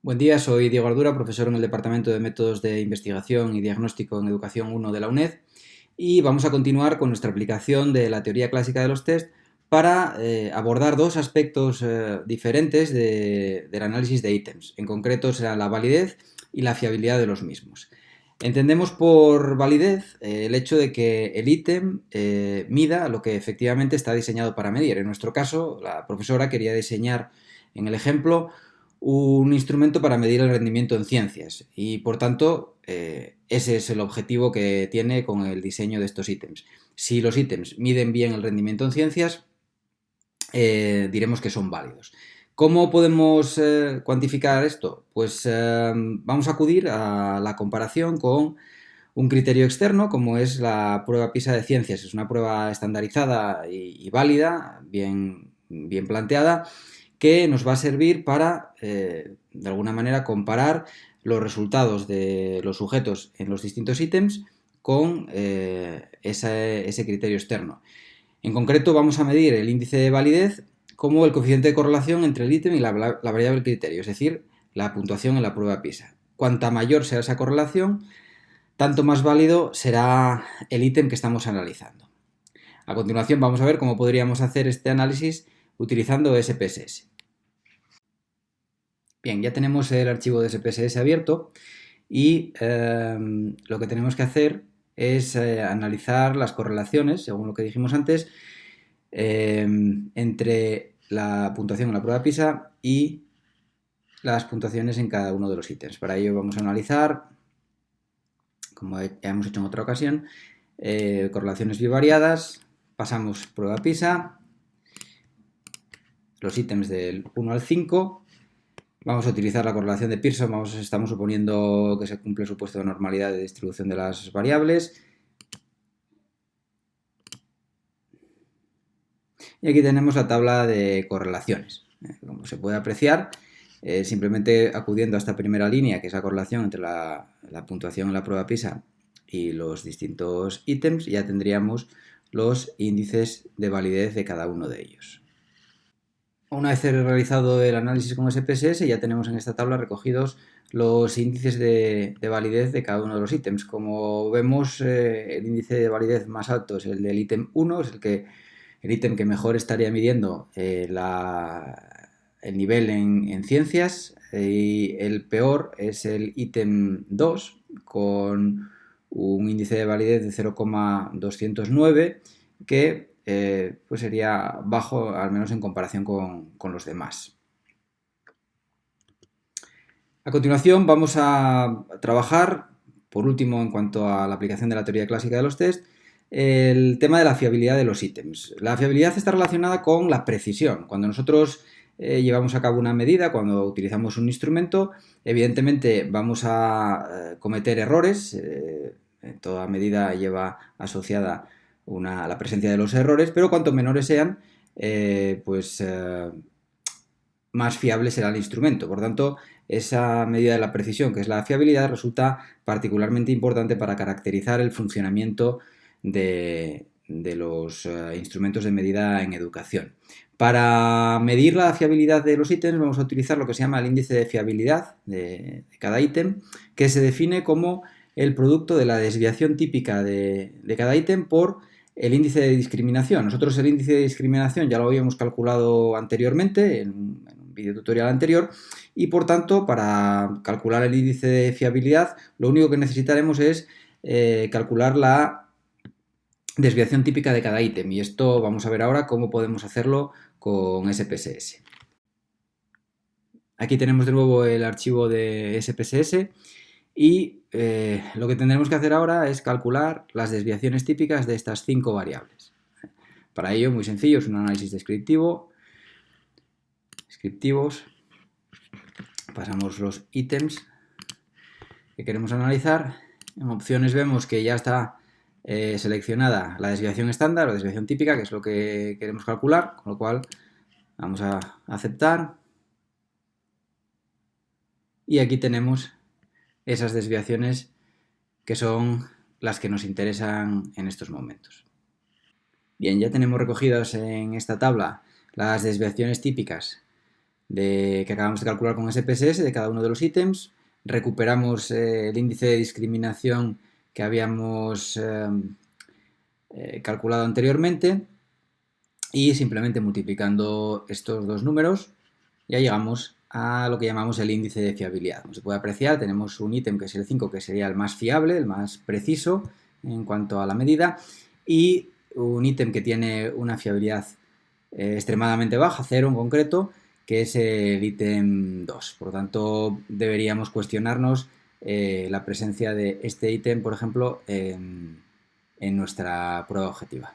Buen día, soy Diego Ardura, profesor en el Departamento de Métodos de Investigación y Diagnóstico en Educación 1 de la UNED, y vamos a continuar con nuestra aplicación de la teoría clásica de los test para abordar dos aspectos diferentes del análisis de ítems. En concreto serán la validez y la fiabilidad de los mismos. Entendemos por validez el hecho de que el ítem mida lo que efectivamente está diseñado para medir. En nuestro caso, la profesora quería diseñar en el ejemplo un instrumento para medir el rendimiento en ciencias y, por tanto, ese es el objetivo que tiene con el diseño de estos ítems. Si los ítems miden bien el rendimiento en ciencias, diremos que son válidos. ¿Cómo podemos cuantificar esto? Pues vamos a acudir a la comparación con un criterio externo, como es la prueba PISA de ciencias. Es una prueba estandarizada y válida, bien planteada, que nos va a servir para, de alguna manera, comparar los resultados de los sujetos en los distintos ítems con ese criterio externo. En concreto, vamos a medir el índice de validez como el coeficiente de correlación entre el ítem y la variable del criterio, es decir, la puntuación en la prueba PISA. Cuanta mayor sea esa correlación, tanto más válido será el ítem que estamos analizando. A continuación vamos a ver cómo podríamos hacer este análisis utilizando SPSS. Bien, ya tenemos el archivo de SPSS abierto y lo que tenemos que hacer es analizar las correlaciones, según lo que dijimos antes, entre la puntuación en la prueba PISA y las puntuaciones en cada uno de los ítems. Para ello vamos a analizar, como ya hemos hecho en otra ocasión, correlaciones bivariadas, pasamos prueba PISA, los ítems del 1 al 5, vamos a utilizar la correlación de Pearson, estamos suponiendo que se cumple el supuesto de normalidad de distribución de las variables. Y aquí tenemos la tabla de correlaciones. Como se puede apreciar, simplemente acudiendo a esta primera línea, que es la correlación entre la puntuación en la prueba PISA y los distintos ítems, ya tendríamos los índices de validez de cada uno de ellos. Una vez realizado el análisis con SPSS, ya tenemos en esta tabla recogidos los índices de validez de cada uno de los ítems. Como vemos, el índice de validez más alto es el del ítem 1, es el ítem que mejor estaría midiendo el nivel en ciencias, y el peor es el ítem 2, con un índice de validez de 0,209, que pues sería bajo, al menos en comparación con los demás. A continuación vamos a trabajar, por último, en cuanto a la aplicación de la teoría clásica de los test, el tema de la fiabilidad de los ítems. La fiabilidad está relacionada con la precisión. Cuando nosotros llevamos a cabo una medida, cuando utilizamos un instrumento, evidentemente vamos a cometer errores. En toda medida lleva asociada la presencia de los errores, pero cuanto menores sean, más fiable será el instrumento. Por tanto, esa medida de la precisión, que es la fiabilidad, resulta particularmente importante para caracterizar el funcionamiento de los instrumentos de medida en educación. Para medir la fiabilidad de los ítems vamos a utilizar lo que se llama el índice de fiabilidad de cada ítem, que se define como el producto de la desviación típica de cada ítem por el índice de discriminación. Nosotros el índice de discriminación ya lo habíamos calculado anteriormente en un vídeo tutorial anterior, y por tanto, para calcular el índice de fiabilidad, lo único que necesitaremos es calcular la desviación típica de cada ítem, y esto vamos a ver ahora cómo podemos hacerlo con SPSS. Aquí tenemos de nuevo el archivo de SPSS y lo que tendremos que hacer ahora es calcular las desviaciones típicas de estas 5 variables. Para ello, muy sencillo, es un análisis descriptivos, pasamos los ítems que queremos analizar. En opciones vemos que ya está seleccionada la desviación estándar o desviación típica, que es lo que queremos calcular, con lo cual vamos a aceptar. Y aquí tenemos esas desviaciones que son las que nos interesan en estos momentos. Bien, ya tenemos recogidas en esta tabla las desviaciones típicas que acabamos de calcular con SPSS de cada uno de los ítems, recuperamos el índice de discriminación que habíamos calculado anteriormente y simplemente multiplicando estos dos números ya llegamos a lo que llamamos el índice de fiabilidad. Como se puede apreciar, tenemos un ítem que es el 5, que sería el más fiable, el más preciso en cuanto a la medida, y un ítem que tiene una fiabilidad extremadamente baja, 0 en concreto, que es el ítem 2. Por lo tanto, deberíamos cuestionarnos la presencia de este ítem, por ejemplo, en nuestra prueba objetiva.